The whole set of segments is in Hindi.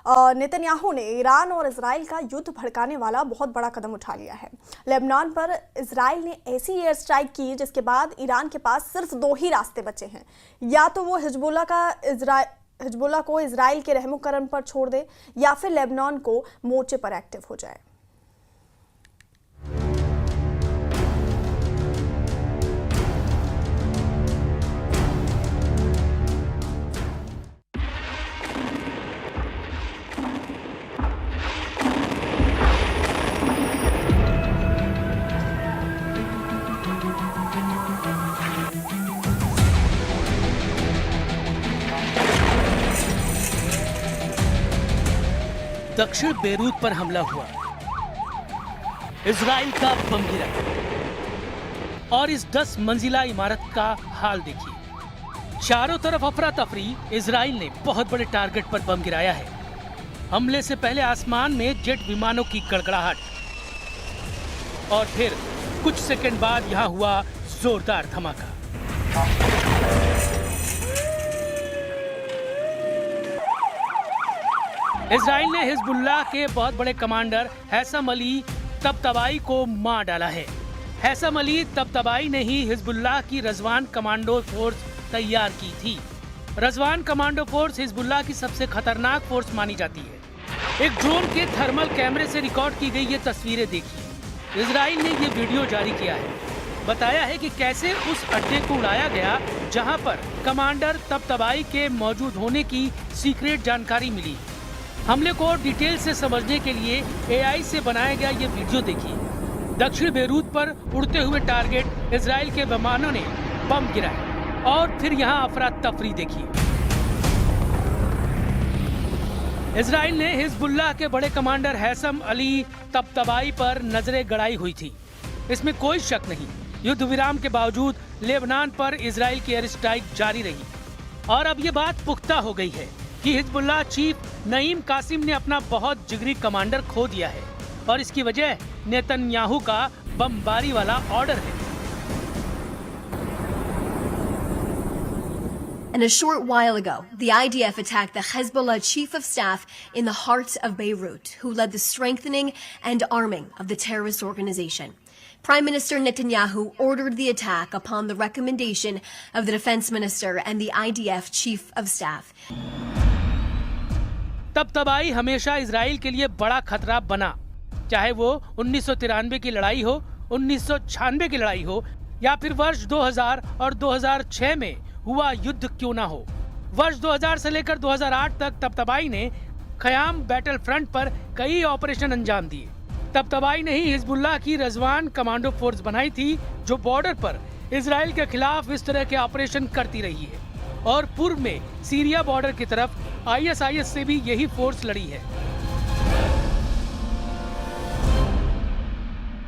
नेतन्याहू ने ईरान और इजराइल का युद्ध भड़काने वाला बहुत बड़ा कदम उठा लिया है। लेबनान पर इजराइल ने ऐसी एयर स्ट्राइक की जिसके बाद ईरान के पास सिर्फ दो ही रास्ते बचे हैं, या तो वो हिजबुल्लाह को इजराइल के रहमो करम पर छोड़ दे या फिर लेबनान को मोर्चे पर एक्टिव हो जाए। दक्षिण बेरूत पर हमला हुआ, इजराइल का बम गिरा और इस 10 मंजिला इमारत का हाल देखिए। चारों तरफ अफरा तफरी। इजराइल ने बहुत बड़े टारगेट पर बम गिराया है। हमले से पहले आसमान में जेट विमानों की कड़कड़ाहट और फिर कुछ सेकंड बाद यहां हुआ जोरदार धमाका। इजराइल ने हिजबुल्लाह के बहुत बड़े कमांडर हैसम अली तबतबाई को मार डाला है। हैसम अली तबतबाई ने ही हिजबुल्लाह की रजवान कमांडो फोर्स तैयार की थी। रजवान कमांडो फोर्स हिजबुल्लाह की सबसे खतरनाक फोर्स मानी जाती है। एक ड्रोन के थर्मल कैमरे से रिकॉर्ड की गई ये तस्वीरें देखिए। इजराइल ने ये वीडियो जारी किया है। बताया है कि कैसे उस अड्डे को उड़ाया गया जहां पर कमांडर तबतबाई के मौजूद होने की सीक्रेट जानकारी मिली। हमले को डिटेल से समझने के लिए AI से बनाया गया ये वीडियो देखिए। दक्षिण बेरूत पर उड़ते हुए टारगेट इजराइल के विमानों ने बम गिराए और फिर यहाँ अफरा तफरी देखिए। इजराइल ने हिजबुल्लाह के बड़े कमांडर हैसम अली तबतबाई पर नजरें गड़ाई हुई थी, इसमें कोई शक नहीं। युद्ध विराम के बावजूद लेबनान पर इजराइल की एयर स्ट्राइक जारी रही और अब ये बात पुख्ता हो गई है कि हिजबुल्लाह चीफ नईम कासिम ने अपना बहुत जिगरी कमांडर खो दिया है और इसकी वजह नेतन्याहू का बमबारी वाला ऑर्डर है। And a short while ago, the IDF attacked the Hezbollah chief of staff in the heart of Beirut, who led the strengthening and arming of the terrorist organization. Prime Minister Netanyahu ordered the attack upon the recommendation of the defense minister and the IDF chief of staff. तबतबाई हमेशा इजराइल के लिए बड़ा खतरा बना, चाहे वो 1993 की लड़ाई हो, 1996 की लड़ाई हो या फिर वर्ष 2000 और 2006 में हुआ युद्ध क्यों ना हो। वर्ष 2000 से लेकर 2008 तक तबतबाई ने खयाम बैटल फ्रंट पर कई ऑपरेशन अंजाम दिए। तबतबाई ने ही हिजबुल्लाह की रजवान कमांडो फोर्स बनाई थी जो बॉर्डर पर इजराइल के खिलाफ इस तरह के ऑपरेशन करती रही है और पूर्व में सीरिया बॉर्डर की तरफ ISIS से भी यही फोर्स लड़ी है।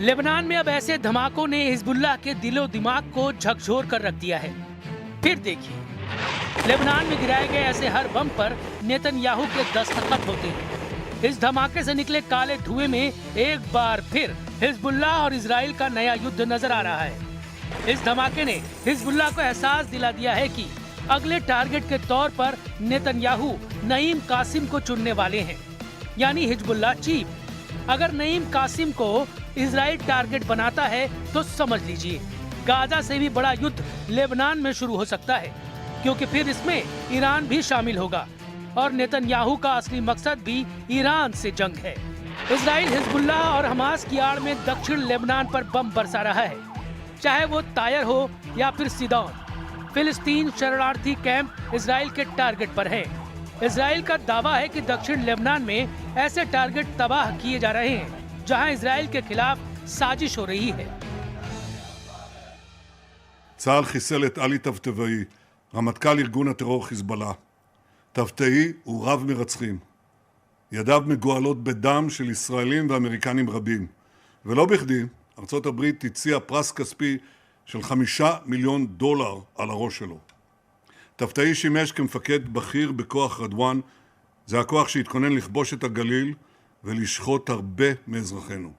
लेबनान में अब ऐसे धमाकों ने हिजबुल्लाह के दिलो दिमाग को झकझोर कर रख दिया है। फिर देखिए, लेबनान में गिराए गए ऐसे हर बम पर नेतन्याहू के दस्तखत होते हैं। इस धमाके से निकले काले धुएं में एक बार फिर हिजबुल्लाह और इजराइल का नया युद्ध नजर आ रहा है। इस धमाके ने हिजबुल्लाह को एहसास दिला दिया है कि अगले टारगेट के तौर पर नेतन्याहू नईम कासिम को चुनने वाले हैं, यानी हिजबुल्लाह चीफ। अगर नईम कासिम को इजराइल टारगेट बनाता है तो समझ लीजिए गाजा से भी बड़ा युद्ध लेबनान में शुरू हो सकता है, क्योंकि फिर इसमें ईरान भी शामिल होगा और नेतन्याहू का असली मकसद भी ईरान से जंग है। इजराइल हिजबुल्लाह और हमास की आड़ में दक्षिण लेबनान पर बम बरसा रहा है, चाहे वो तायर हो या फिर सिदौन। फिलिस्तीन शरणार्थी कैंप इजराइल के टारगेट पर है। इजराइल का दावा है कि दक्षिण लेबनान में ऐसे टारगेट तबाह किए जा रहे हैं जहां इजराइल के खिलाफ साजिश हो रही है। צה"ל חיסל את עלי טבטבאי, רמטכ"ל ארגון הטרור חיזבאללה. טבטאי הוא רב מרצחים. ידיו מגואלות בדם של ישראלים ואמריקנים רבים. ולא בכדי, ארצות הברית הציעה פרס כספי של $5 מיליון על הראש שלו. טבטאי שימש כמפקד בכיר בכוח רדואן זה הכוח שהתכונן לכבוש את הגליל ולשחוט הרבה מאזרחינו.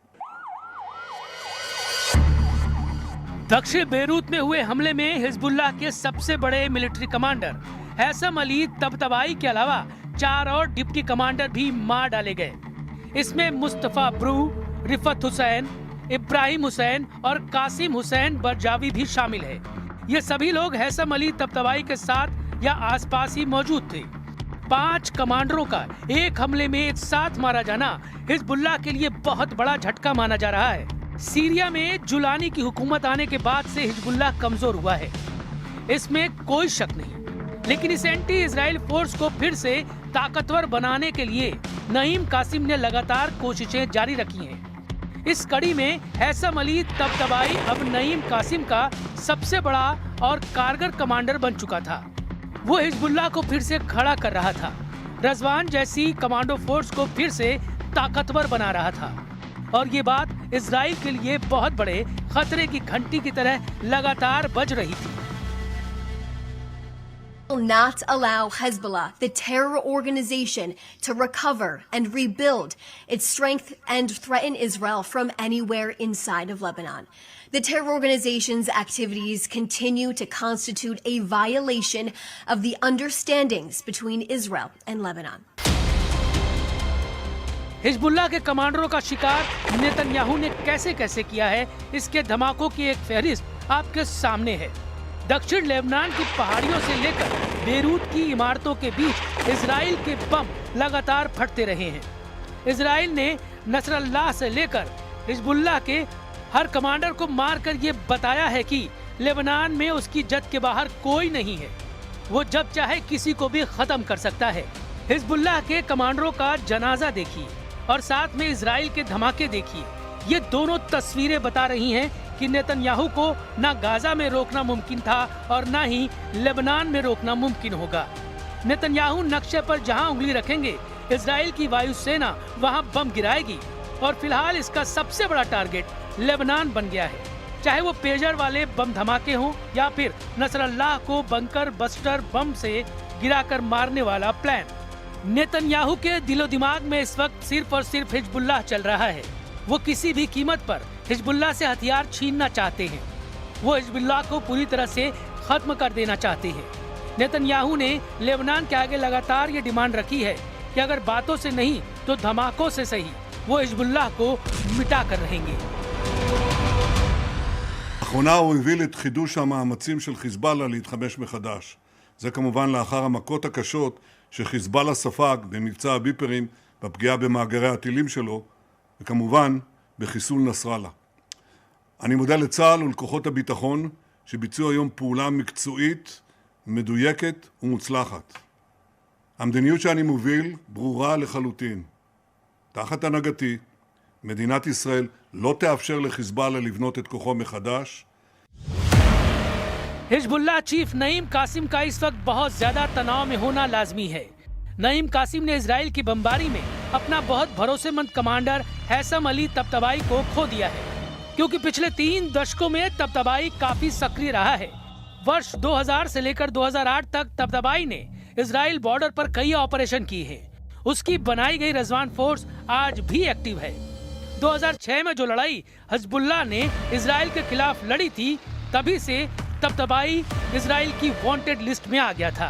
दक्षिण बेरूत में हुए हमले में हिजबुल्लाह के सबसे बड़े मिलिट्री कमांडर हैसम अली तबतबाई के अलावा 4 और डिप्टी कमांडर भी मार डाले गए। इसमें मुस्तफा ब्रू, रिफत हुसैन, इब्राहिम हुसैन और कासिम हुसैन बरजावी भी शामिल है। ये सभी लोग हैसम अली तबतबाई के साथ या आसपास ही मौजूद थे। 5 कमांडरों का एक हमले में एक साथ मारा जाना हिजबुल्लाह के लिए बहुत बड़ा झटका माना जा रहा है। सीरिया में जुलानी की हुकूमत आने के बाद से हिजबुल्लाह कमजोर हुआ है, इसमें कोई शक नहीं। लेकिन इस एंटी इजराइल फोर्स को फिर से ताकतवर बनाने के लिए नईम कासिम ने लगातार कोशिशें जारी रखी हैं। इस कड़ी में हैसम अली तबतबाई अब नईम कासिम का सबसे बड़ा और कारगर कमांडर बन चुका था। वो हिजबुल्लाह को फिर से खड़ा कर रहा था, रजवान जैसी कमांडो फोर्स को फिर से ताकतवर बना रहा था। और ये बात इजराइल के लिए बहुत बड़े खतरे की घंटी की तरह लगातार बज रही थी। Will not allow Hezbollah, the terror organization, to recover and rebuild its strength and threaten Israel from anywhere inside of Lebanon. The terror organization's activities continue to constitute a violation of the understandings between Israel and Lebanon. Hezbollah के कमांडरों का शिकार नेतन्याहू ने कैसे कैसे किया है, इसके धमाकों की एक फहरिस्त आपके सामने है। दक्षिण लेबनान की पहाड़ियों से लेकर बेरूत की इमारतों के बीच इजराइल के बम लगातार फटते रहे हैं। इजराइल ने नसरल्लाह से लेकर हिजबुल्लाह के हर कमांडर को मारकर ये बताया है कि लेबनान में उसकी जद के बाहर कोई नहीं है, वो जब चाहे किसी को भी खत्म कर सकता है। हिजबुल्लाह के कमांडरों का जनाजा देखिए और साथ में इजराइल के धमाके देखिए। ये दोनों तस्वीरें बता रही हैं कि नेतन्याहू को ना गाजा में रोकना मुमकिन था और ना ही लेबनान में रोकना मुमकिन होगा। नेतन्याहू नक्शे पर जहां उंगली रखेंगे, इजराइल की वायुसेना वहां बम गिराएगी। और फिलहाल इसका सबसे बड़ा टारगेट लेबनान बन गया है, चाहे वो पेजर वाले बम धमाके हों या फिर नसरल्लाह को बंकर बस्टर बम से गिराकर मारने वाला प्लान। नेतन्याहू के दिलो दिमाग में इस वक्त सिर्फ और सिर्फ हिजबुल्लाह चल रहा है। वो किसी भी कीमत पर हिजबुल्लाह से हथियार छीनना चाहते हैं। वो हिजबुल्लाह को पूरी तरह से खत्म कर देना चाहते हैं। नेतन्याहू ने लेबनान के आगे लगातार ये डिमांड रखी है कि अगर बातों से नहीं तो धमाकों से सही वो हिजबुल्लाह को मिटा कर रहेंगे। לאחרונה הוא הוביל את חידוש המאמצים של חיזבאללה להתחמש מחדש. זה כמובן לאחר המכות הקשות שחיזבאללה ספג במבצע הביפרים, בפגיעה במאגרי הטילים שלו, וכמובן בחיסול נסראללה. אני מודה לצה"ל ולכוחות הביטחון שביצעו היום פעולה מקצועית, מדויקת ומוצלחת. המדיניות שאני מוביל ברורה לחלוטין. תחת הנהגתי, מדינת ישראל לא תאפשר לחיזבאללה לבנות את כוחו מחדש. हिजबुल्लाह चीफ नईम कासिम का इस वक्त बहुत ज्यादा तनाव में होना लाजमी है। नईम कासिम ने इजराइल की बमबारी में अपना बहुत भरोसेमंद कमांडर हैसम अली तबतबाई को खो दिया है, क्योंकि पिछले 3 दशकों में तबतबाई काफी सक्रिय रहा है। वर्ष 2000 से लेकर 2008 तक तबतबाई ने इजराइल बॉर्डर पर कई ऑपरेशन किए हैं। उसकी बनाई गई रजवान फोर्स आज भी एक्टिव है। 2006 में जो लड़ाई हिजबुल्लाह ने इजराइल के खिलाफ लड़ी थी, तभी से तबतबाई इजराइल की वांटेड लिस्ट में आ गया था।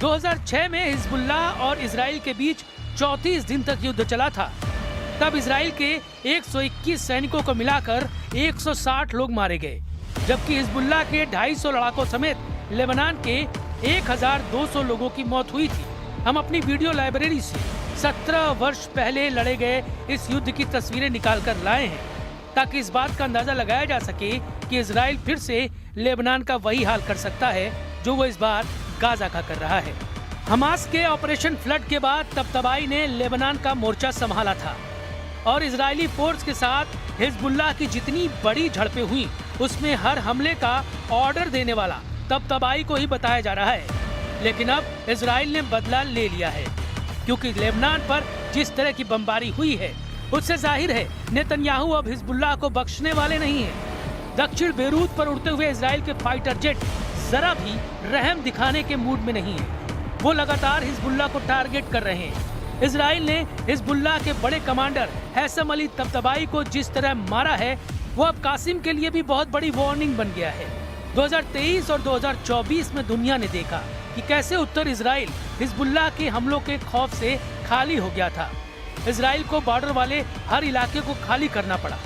2006 में हिजबुल्लाह और इजराइल के बीच 34 दिन तक युद्ध चला था। तब इजराइल के 121 सैनिकों को मिलाकर 160 लोग मारे गए, जबकि हिजबुल्लाह के 250 लड़ाकों समेत लेबनान के 1200 लोगों की मौत हुई थी। हम अपनी वीडियो लाइब्रेरी से 17 वर्ष पहले लड़े गए इस युद्ध की तस्वीरें निकाल कर लाए हैं, ताकि इस बात का अंदाजा लगाया जा सके कि इजराइल फिर से लेबनान का वही हाल कर सकता है जो वो इस बार गाजा का कर रहा है। हमास के ऑपरेशन फ्लड के बाद तबतबाई ने लेबनान का मोर्चा संभाला था और इजरायली फोर्स के साथ हिजबुल्लाह की जितनी बड़ी झड़पें हुई, उसमें हर हमले का ऑर्डर देने वाला तबतबाई को ही बताया जा रहा है। लेकिन अब इजराइल ने बदला ले लिया है, क्योंकि लेबनान पर जिस तरह की बमबारी हुई है, उससे जाहिर है नेतन्याहू अब हिजबुल्लाह को बख्शने वाले नहीं हैं। दक्षिण बेरूत पर उड़ते हुए इजराइल के फाइटर जेट जरा भी रहम दिखाने के मूड में नहीं है। वो लगातार हिजबुल्लाह को टारगेट कर रहे हैं। इजराइल ने हिजबुल्लाह के बड़े कमांडर हैसम अली तब्तबाई को जिस तरह मारा है, वो अब कासिम के लिए भी बहुत बड़ी वार्निंग बन गया है। 2023 और 2024 में दुनिया ने देखा कि कैसे उत्तर इजराइल हिजबुल्लाह के हमलों के खौफ से खाली हो गया था। इजराइल को बॉर्डर वाले हर इलाके को खाली करना पड़ा।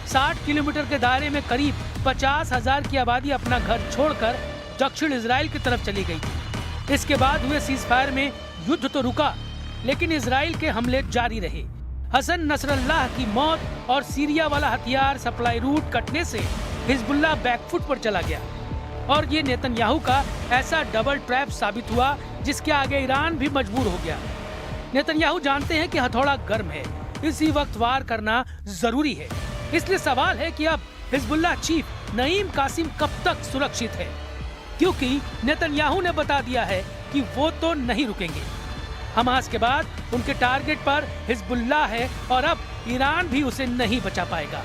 60 किलोमीटर के दायरे में करीब 50,000 की आबादी अपना घर छोड़कर दक्षिण इजराइल की तरफ चली गई थी। इसके बाद हुए सीज फायर में युद्ध तो रुका, लेकिन इजराइल के हमले जारी रहे। हसन नसरल्लाह की मौत और सीरिया वाला हथियार सप्लाई रूट कटने से हिजबुल्लाह बैकफुट पर चला गया और ये नेतन्याहू का ऐसा डबल ट्रैप साबित हुआ जिसके आगे ईरान भी मजबूर हो गया। नेतन्याहू जानते हैं कि हथौड़ा गर्म है, इसी वक्त वार करना जरूरी है। इसलिए सवाल है कि अब हिजबुल्लाह चीफ नईम कासिम कब तक सुरक्षित है, क्योंकि नेतन्याहू ने बता दिया है कि वो तो नहीं रुकेंगे। हमास के बाद उनके टारगेट पर हिजबुल्लाह है और अब ईरान भी उसे नहीं बचा पाएगा।